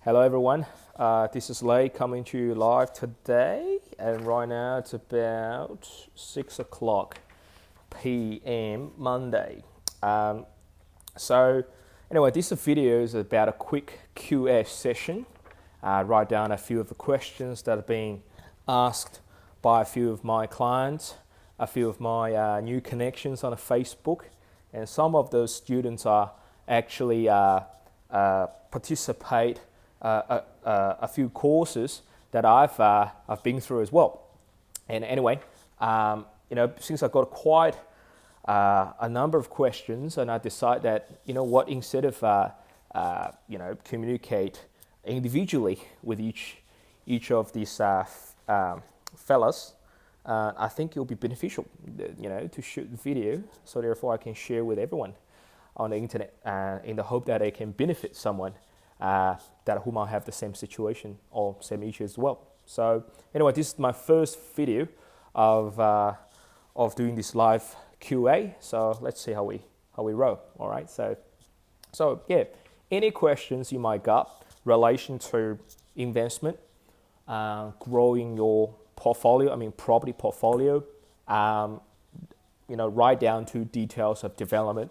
Hello everyone, this is Lei coming to you live today, and right now it's about 6 o'clock p.m. Monday. So anyway, this video is about a quick Q&A session. Write down a few of the questions that are being asked by a few of my clients, a few of my new connections on Facebook, and some of those students are actually participate a few courses that I've been through as well. And anyway, since I got quite a number of questions, and I decided that instead of communicate individually with each of these fellas, I think it'll be beneficial, to shoot the video, so therefore I can share with everyone on the internet, in the hope that it can benefit someone that who might have the same situation or same issue as well. So anyway, this is my first video of doing this live QA. So let's see how we roll. All right. So yeah, any questions you might got relation to investment, growing your portfolio, property portfolio, right down to details of development,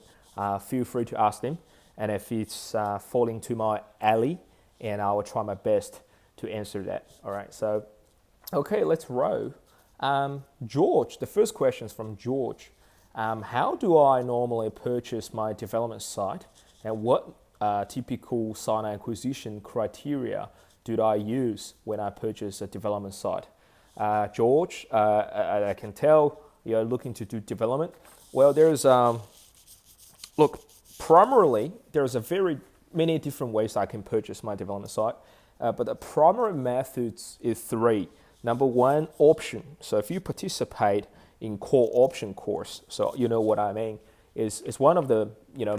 feel free to ask them. And if it's falling to my alley, and I will try my best to answer that. All right, so, okay, let's roll. George, the first question is from George. How do I normally purchase my development site, and what typical site acquisition criteria do I use when I purchase a development site? George, I can tell you're looking to do development. Well, there's, primarily, there's a very many different ways I can purchase my development site, but the primary methods is three. Number one, option. So if you participate in core option course, so you know what I mean, is one of the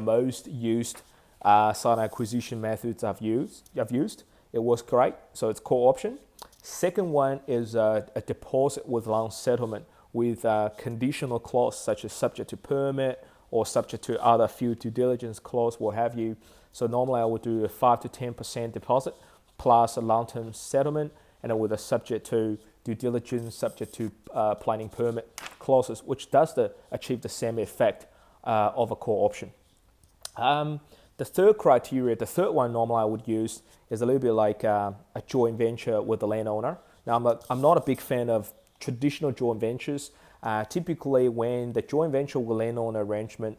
most used site acquisition methods I've used. It was great. So it's core option. Second one is a deposit with long settlement with conditional clause such as subject to permit or subject to other field due diligence clause, what have you. So normally I would do a 5 to 10% deposit plus a long-term settlement, and then with a subject to due diligence, subject to planning permit clauses, which does achieve the same effect of a core option. The third criteria, the third one normally I would use is a little bit like a joint venture with the landowner. Now I'm not a big fan of traditional joint ventures. Typically, when the joint venture with landowner arrangement,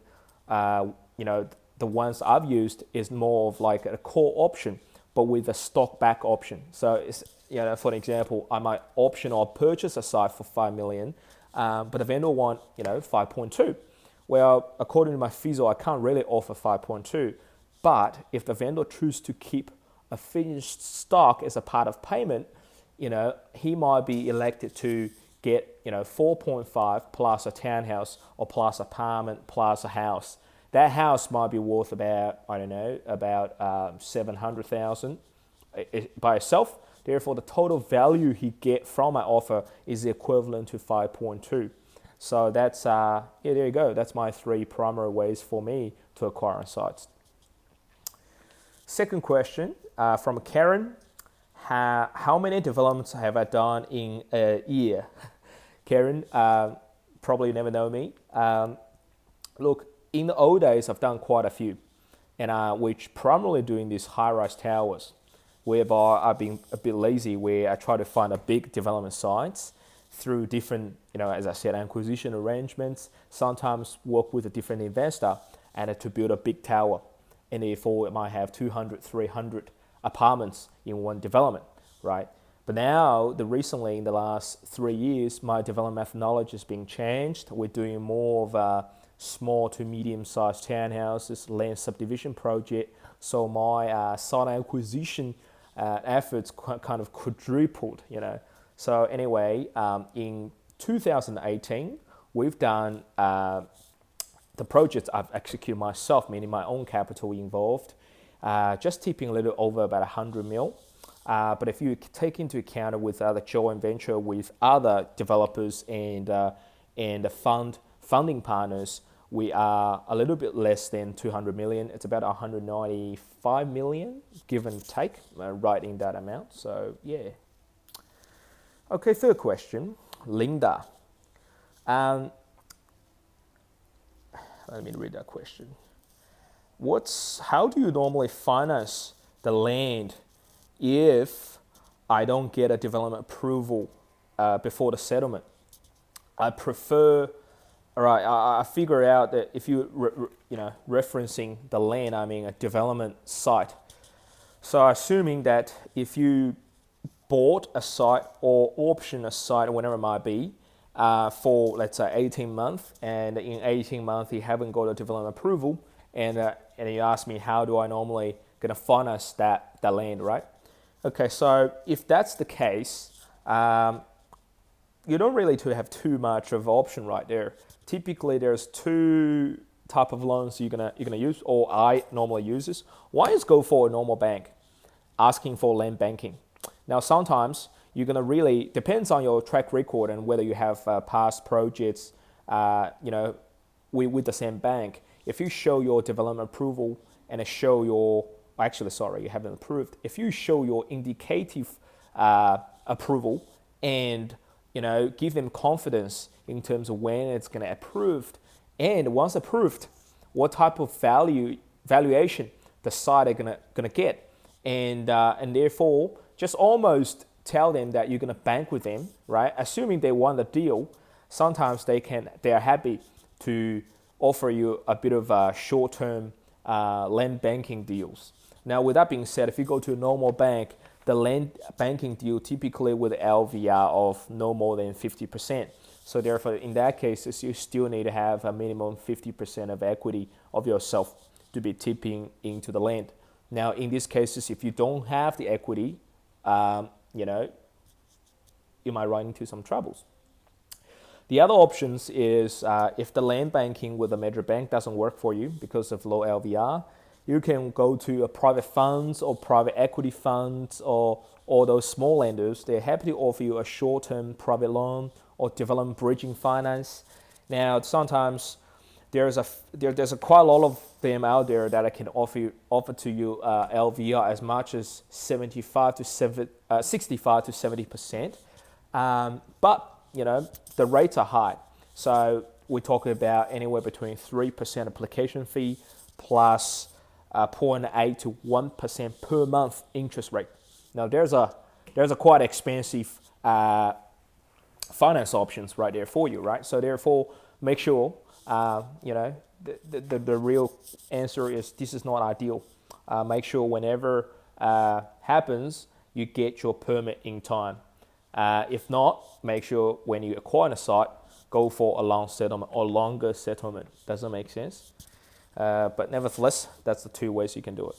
the ones I've used is more of like a core option, but with a stock back option. So it's, for example, I might option or purchase a site for 5 million, but the vendor want 5.2. Well, according to my FISO, I can't really offer 5.2, but if the vendor chooses to keep a finished stock as a part of payment, he might be elected to get 4.5 plus a townhouse or plus apartment plus a house. That house might be worth about 700,000 by itself. Therefore, the total value he get from my offer is equivalent to 5.2. So that's there you go. That's my three primary ways for me to acquire sites. Second question from Karen. How many developments have I done in a year? Karen, probably never know me. Look, in the old days, I've done quite a few, and which primarily doing these high-rise towers, whereby I've been a bit lazy, where I try to find a big development sites through different, as I said, acquisition arrangements. Sometimes work with a different investor and to build a big tower, and therefore it might have 200, 300 apartments in one development, right? But now, recently in the last 3 years, my development methodology is being changed. We're doing more of small to medium-sized townhouses, land subdivision project. So my site acquisition efforts kind of quadrupled, So anyway, in 2018, we've done the projects I've executed myself, meaning my own capital involved, just tipping a little over about 100 mil. But if you take into account with other joint venture with other developers and funding partners, we are a little bit less than 200 million. It's about 195 million, give and take, right in that amount. So yeah. Okay, third question, Linda. Let me read that question. How do you normally finance the land if I don't get a development approval before the settlement? I prefer, all right, I figure out that if referencing the land, I mean a development site. So assuming that if you bought a site or option a site, whatever it might be, for let's say 18 months, and in 18 months you haven't got a development approval, and you ask me how do I normally gonna finance that land, right? Okay, so if that's the case, you don't really have too much of option right there. Typically, there's two type of loans you're gonna use, or I normally use this. One is go for a normal bank, asking for land banking. Now, sometimes you're gonna really depends on your track record and whether you have past projects, with the same bank. If you show your development approval and show your you haven't approved. If you show your indicative approval and give them confidence in terms of when it's going to approved, and once approved, what type of valuation the site are going to get, and therefore just almost tell them that you're going to bank with them, right? Assuming they want the deal, sometimes they are happy to offer you a bit of short-term land banking deals. Now, with that being said, if you go to a normal bank, the land banking deal typically with LVR of no more than 50%. So therefore, in that case, you still need to have a minimum 50% of equity of yourself to be tipping into the land. Now, in these cases, if you don't have the equity, you might run into some troubles. The other options is if the land banking with a major bank doesn't work for you because of low LVR, you can go to a private funds or private equity funds or those small lenders. They're happy to offer you a short-term private loan or development bridging finance. Now, sometimes there's quite a lot of them out there that I can offer to you LVR as much as 65 to 70%. But the rates are high. So we're talking about anywhere between 3% application fee plus 0.8 to 1% per month interest rate. Now there's a quite expensive finance options right there for you, right? So therefore, make sure the real answer is this is not ideal. Make sure whenever happens, you get your permit in time. If not, make sure when you acquire a site, go for a long settlement or longer settlement. Does that make sense? But nevertheless, that's the two ways you can do it.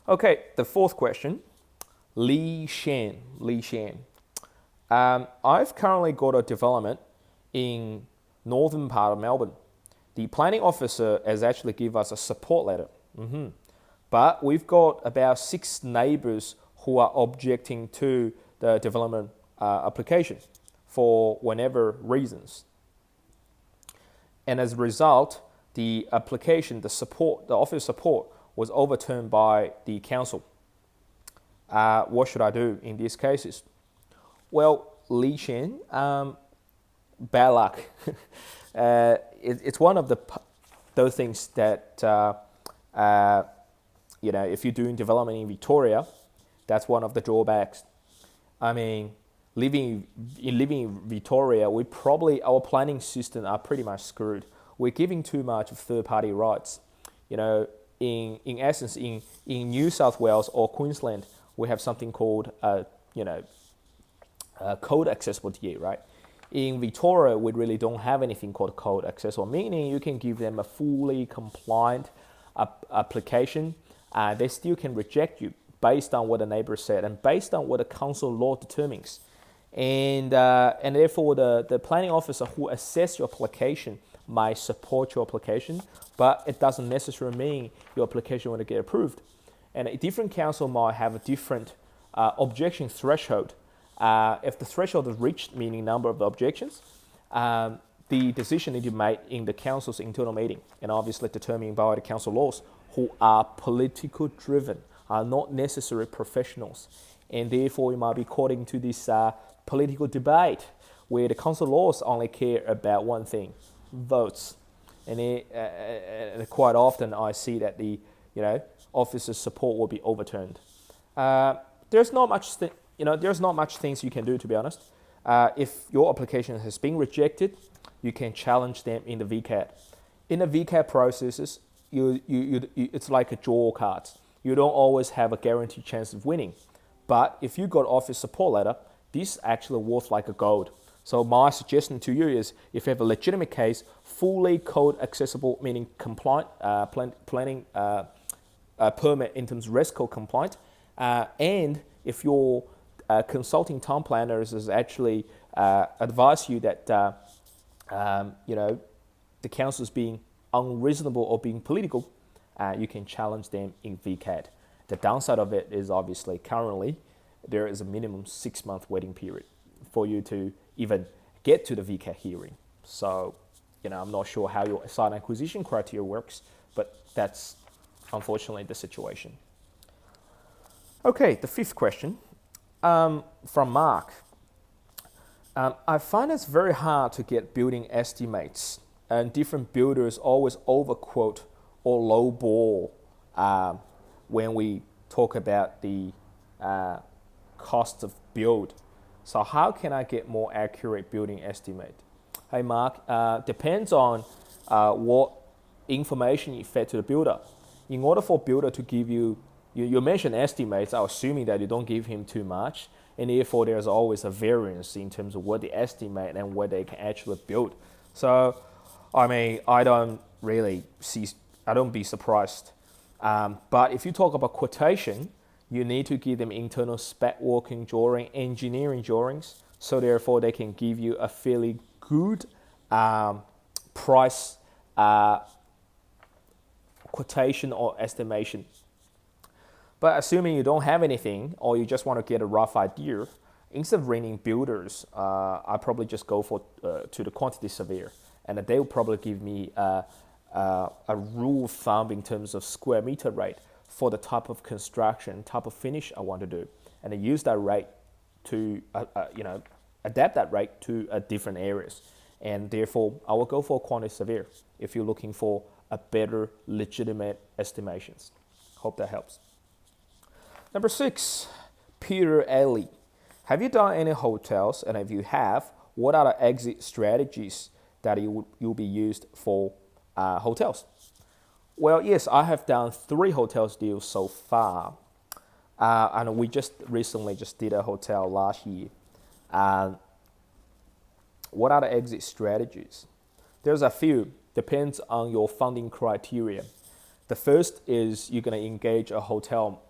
Okay, the fourth question, Li Shan. I've currently got a development in northern part of Melbourne. The planning officer has actually given us a support letter. But we've got about 6 neighbours who are objecting to the development application for whatever reasons. And as a result, the application, the office support was overturned by the council. What should I do in these cases? Well, Li Shen, bad luck. It's one of those things that, if you're doing development in Victoria, that's one of the drawbacks. I mean, living in Victoria, our planning system are pretty much screwed. We're giving too much of third-party rights. In essence, in New South Wales or Queensland, we have something called code accessible DA, right? In Victoria, we really don't have anything called code accessible, meaning you can give them a fully compliant application. They still can reject you based on what the neighbor said and based on what the council law determines. And therefore, the planning officer who assess your application might support your application, but it doesn't necessarily mean your application will get approved. And a different council might have a different objection threshold. If the threshold is reached, meaning number of objections, the decision need to be made in the council's internal meeting, and obviously determined by the council laws, who are political driven, are not necessarily professionals, and therefore you might be caught into this political debate where the council laws only care about one thing: votes. And quite often I see that the officers' support will be overturned. There's not much there's not much things you can do, to be honest. If your application has been rejected, you can challenge them in the VCAT. In the VCAT processes, it's like a draw cards. You don't always have a guaranteed chance of winning. But if you got office support letter, this is actually worth like a gold. So my suggestion to you is, if you have a legitimate case, fully code accessible, meaning compliant, planning permit in terms of REST code compliant, and if your consulting town planners is actually advise you that the council is being unreasonable or being political, you can challenge them in VCAT. The downside of it is obviously currently there is a minimum 6-month waiting period for you to even get to the VCAT hearing. So, I'm not sure how your site acquisition criteria works, but that's unfortunately the situation. Okay, the 5th question from Mark. I find it's very hard to get building estimates, and different builders always overquote or lowball when we talk about the cost of build. So how can I get more accurate building estimate? Hey Mark, depends on what information you fed to the builder. In order for builder to give you mentioned estimates, I'm assuming that you don't give him too much, and therefore there's always a variance in terms of what they estimate and what they can actually build. So, I don't be surprised. But if you talk about quotation, you need to give them internal spec working drawing, engineering drawings, so therefore they can give you a fairly good price quotation or estimation. But assuming you don't have anything, or you just want to get a rough idea, instead of ringing builders, I probably just go to the quantity surveyor, and they will probably give me a rule of thumb in terms of square meter rate for the type of construction, type of finish I want to do, and I use that rate to adapt that rate to different areas, and therefore I will go for a quantity surveyor if you're looking for a better legitimate estimations. Hope that helps. Number 6, Peter Alley. Have you done any hotels? And if you have, what are the exit strategies that you'll be used for hotels? Well, yes, I have done 3 hotels deals so far. And we recently did a hotel last year. What are the exit strategies? There's a few. Depends on your funding criteria. The first is you're going to engage a hotel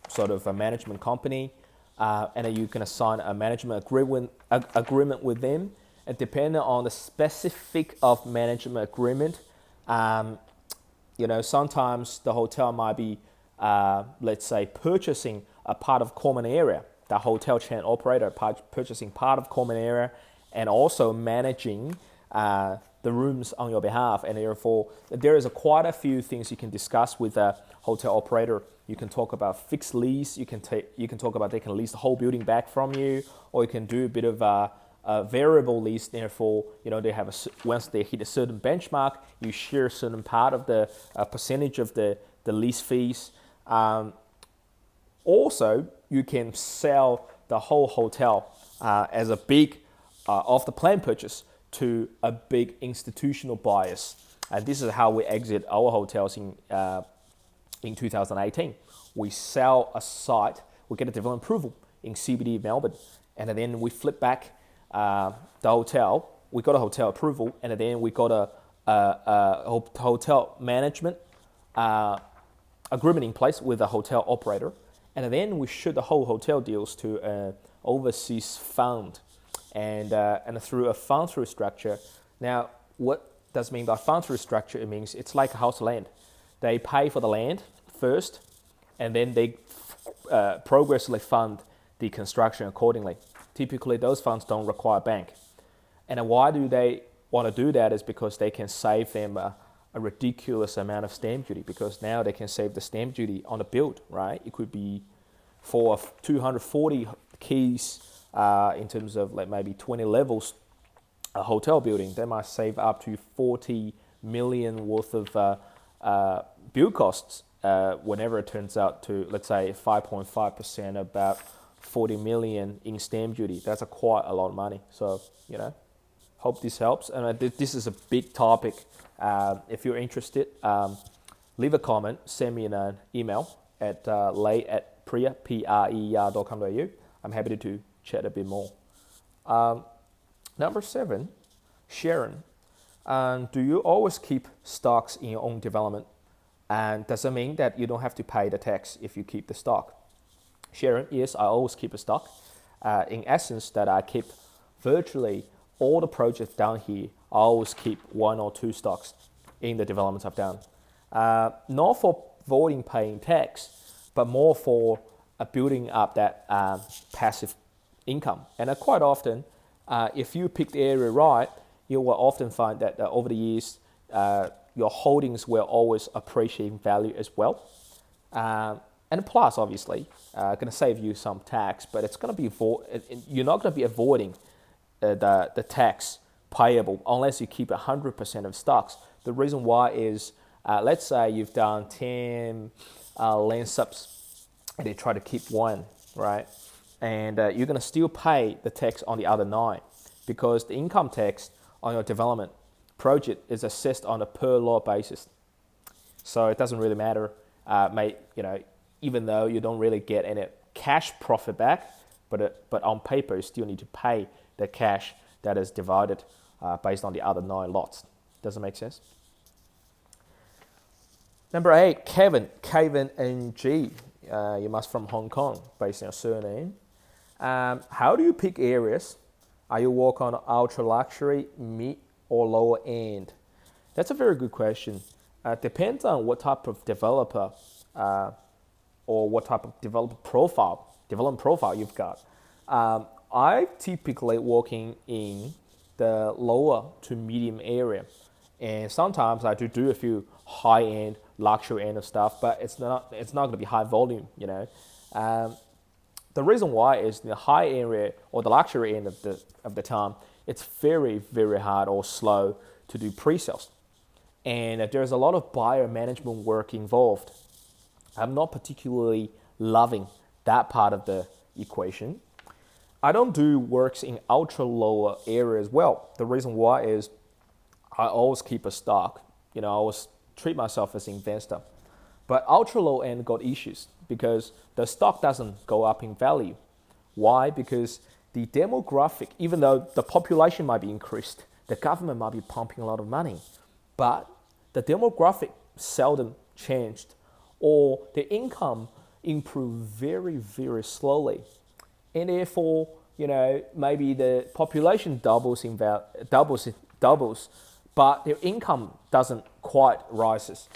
sort of a management company, and then you can sign a management agreement with them. And depending on the specific of management agreement, sometimes the hotel might be, let's say, purchasing a part of common area. The hotel chain operator purchasing part of common area and also managing the rooms on your behalf, and therefore there is quite a few things you can discuss with a hotel operator. You can talk about fixed lease. You can talk about they can lease the whole building back from you, or you can do a bit of a variable lease. Therefore, they have once they hit a certain benchmark, you share a certain part of the percentage of the lease fees. Also, you can sell the whole hotel as a big off the plan purchase to a big institutional buyers. And this is how we exit our hotels in 2018. We sell a site, we get a development approval in CBD Melbourne, and then we flip back the hotel. We got a hotel approval, and then we got a hotel management agreement in place with a hotel operator, and then we shoot the whole hotel deals to an overseas fund. And through a fund-through structure. Now, what does it mean by fund-through structure? It means it's like a house of land. They pay for the land first, and then they progressively fund the construction accordingly. Typically, those funds don't require a bank. And why do they want to do that is because they can save them a ridiculous amount of stamp duty, because now they can save the stamp duty on a build, right? It could be for 240 keys in terms of like maybe 20 levels, a hotel building, they might save up to 40 million worth of build costs whenever it turns out to, let's say, 5.5%, about 40 million in stamp duty. That's quite a lot of money. So, hope this helps. And this is a big topic. If you're interested, leave a comment, send me an email at lei@preer.com.au. I'm happy to chat a bit more. Number 7, Sharon. Do you always keep stocks in your own development? And does it mean that you don't have to pay the tax if you keep the stock? Sharon, yes, I always keep a stock. In essence, that I keep virtually all the projects down here. I always keep 1 or 2 stocks in the developments I've done. Not for avoiding paying tax, but more for building up that passive income. And quite often, if you pick the area right, you will often find that over the years, your holdings will always appreciate in value as well. And plus, obviously, going to save you some tax, but it's going to be you're not going to be avoiding the tax payable unless you keep 100% of stocks. The reason why is, let's say you've done 10 land subs and they try to keep 1, right? And you're going to still pay the tax on the other 9, because the income tax on your development project is assessed on a per lot basis. So it doesn't really matter, even though you don't really get any cash profit back, but on paper you still need to pay the cash that is divided based on the other 9 lots. Does it make sense? Number 8, Kevin NG. You must from Hong Kong, based on your surname. How do you pick areas? Are you work on ultra luxury, mid, or lower end? That's a very good question. Depends on what type of developer or what type of development profile you've got. I typically working in the lower to medium area, and sometimes I do a few high end, luxury end of stuff, but it's not going to be high volume. The reason why is the high area or the luxury end of the time, it's very, very hard or slow to do pre-sales. And there's a lot of buyer management work involved. I'm not particularly loving that part of the equation. I don't do works in ultra lower area as well. The reason why is I always keep a stock. I always treat myself as an investor. But ultra low end got issues because the stock doesn't go up in value. Why? Because the demographic, even though the population might be increased, the government might be pumping a lot of money, but the demographic seldom changed, or the income improved very, very slowly. And therefore, maybe the population doubles, but their income doesn't quite rise,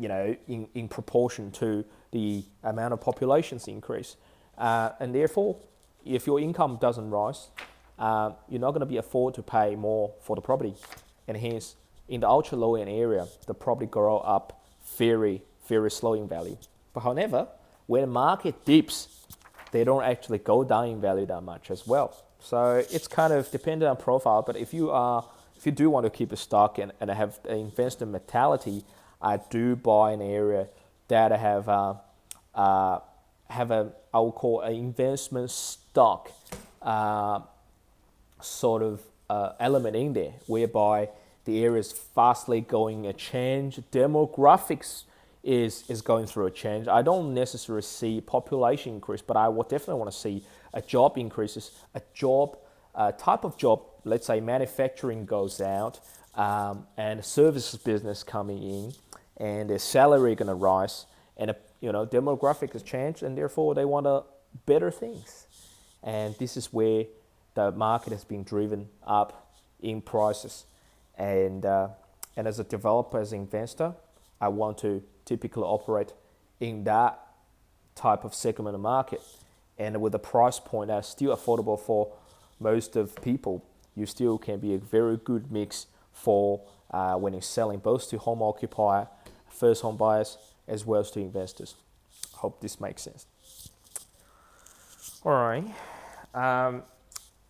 in proportion to the amount of populations increase. And therefore, if your income doesn't rise, you're not going to be afford to pay more for the property. And hence, in the ultra low end area, the property grow up very, very slow in value. But however, when the market dips, they don't actually go down in value that much as well. So it's kind of dependent on profile. But if you do want to keep a stock and have an investor mentality, I do buy an area that have I would call an investment stock sort of element in there, whereby the area is fastly going a change. Demographics is going through a change. I don't necessarily see population increase, but I would definitely want to see a job increases, type of job, let's say manufacturing goes out, and services business coming in, and their salary going to rise, and demographic has changed, and therefore they want better things. And this is where the market has been driven up in prices. And as a developer, as an investor, I want to typically operate in that type of segment of market, and with a price point that's still affordable for most of people. you still can be a very good mix for when you're selling both to home occupier, first home buyers, as well as to investors. Hope this makes sense. All right.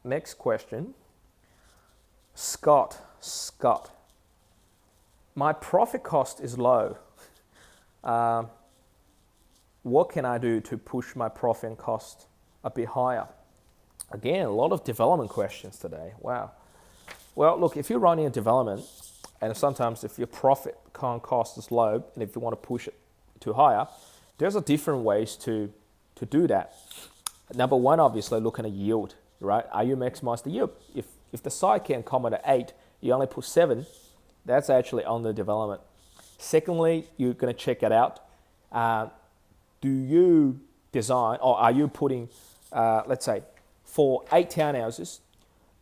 Next question. Scott. My profit cost is low. What can I do to push my profit and cost a bit higher? Again, a lot of development questions today. Wow. Well, look, if you're running a development, and sometimes if your profit cost is low, and if you want to push it to higher, there's a different ways to do that. Number one, obviously, looking at yield, right? Are you maximize the yield? If the site can come at 8, you only put 7, that's actually under development. Secondly, you're going to check it out. Do you design, or are you putting, let's say, for 8 townhouses,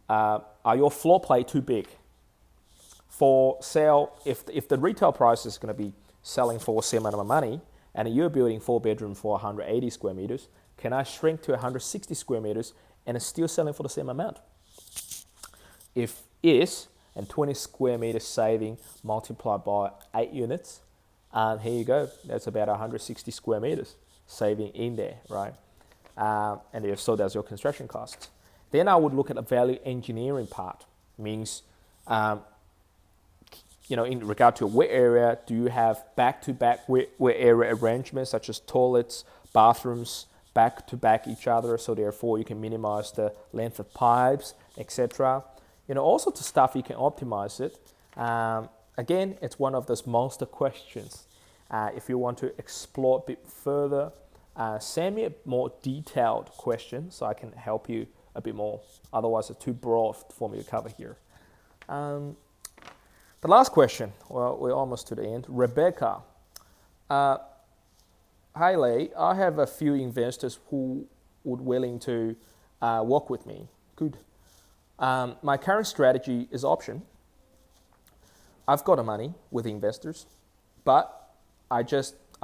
are your floor plate too big? For sale, if the retail price is going to be selling for the same amount of money, and you're building 4-bedroom for 180 square meters, can I shrink to 160 square meters and it's still selling for the same amount? If yes, and 20 square meters saving multiplied by 8 units, and here you go, that's about 160 square meters saving in there, right? And if so, that's your construction costs. Then I would look at the value engineering part. Means, in regard to wet area, do you have back-to-back wet area arrangements such as toilets, bathrooms, back-to-back each other, so therefore you can minimize the length of pipes, etc. Also to stuff you can optimize it. Again, it's one of those monster questions. If you want to explore a bit further, send me a more detailed question so I can help you a bit more. Otherwise, it's too broad for me to cover here. The last question, well, we're almost to the end. Rebecca. Hi, Lee. I have a few investors who would willing to work with me. Good. My current strategy is option. I've got the money with investors, but I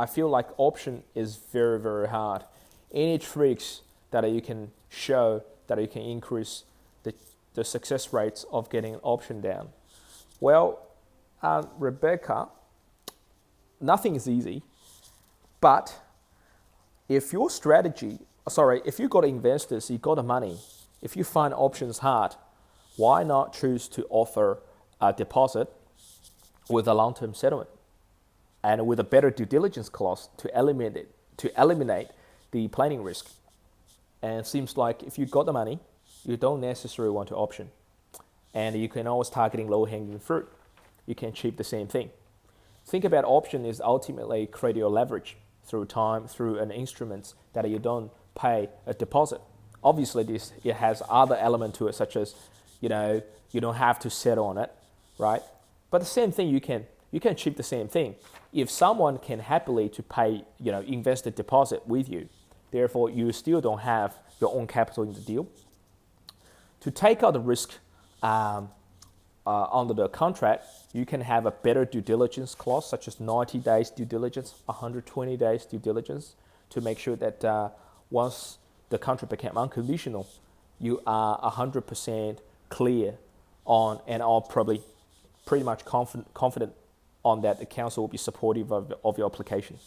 feel like option is very, very hard. Any tricks that you can show that you can increase the success rates of getting an option down? Well, Rebecca, nothing is easy, but if you got investors, you got the money, if you find options hard, why not choose to offer a deposit with a long-term settlement and with a better due diligence clause to eliminate the planning risk? And it seems like if you got the money, you don't necessarily want to option, and you can always targeting low-hanging fruit. You can achieve the same thing. Think about option is ultimately create your leverage through time, through an instrument that you don't pay a deposit. Obviously, it has other element to it, such as, you don't have to settle on it, right? But the same thing, you can achieve the same thing. If someone can happily to pay, invest a deposit with you, therefore you still don't have your own capital in the deal. To take out the risk under the contract, you can have a better due diligence clause, such as 90 days due diligence, 120 days due diligence, to make sure that once the contract became unconditional, you are 100% clear on, and are probably pretty much confident on that the council will be supportive of your application.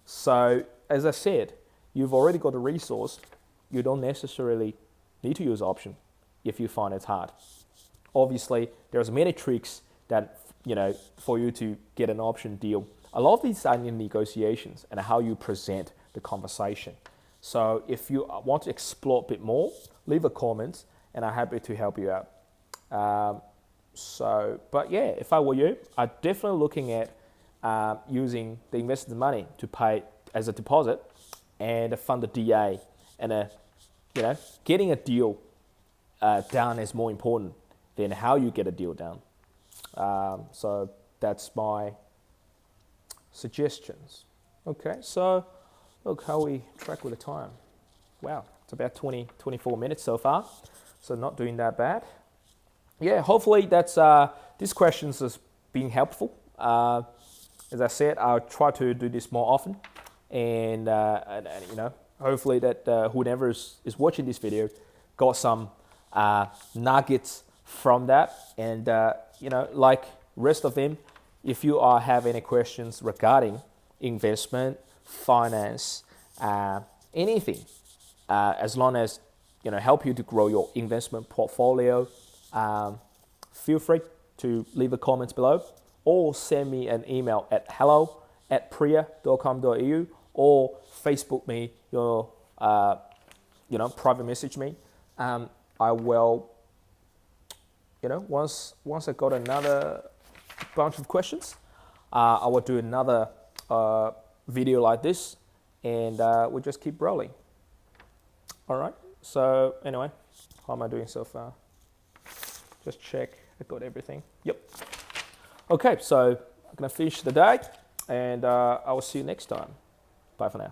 So, as I said, you've already got a resource. You don't necessarily need to use option if you find it hard. Obviously, there's many tricks that, for you to get an option deal. A lot of these are in negotiations and how you present the conversation. So if you want to explore a bit more, leave a comment and I'm happy to help you out. But yeah, if I were you, I'm definitely looking at using the investor's money to pay as a deposit and fund the DA, and getting a deal done is more important than how you get a deal done. So that's my suggestions. Okay, so look how we track with the time. Wow, it's about 24 minutes so far, so not doing that bad. Yeah, hopefully that's these questions has been helpful. As I said, I'll try to do this more often, and hopefully that whoever is watching this video got some nuggets from that. And like rest of them, if you have any questions regarding investment, finance, anything, as long as help you to grow your investment portfolio, feel free to leave a comment below or send me an email at hello@priya.com.au or Facebook me your private message me. I will once I got another bunch of questions, I will do another video like this, and we'll just keep rolling. All right. So anyway, how am I doing so far? Just check I got everything. Yep. Okay, so I'm gonna finish the day, and I will see you next time. Bye for now.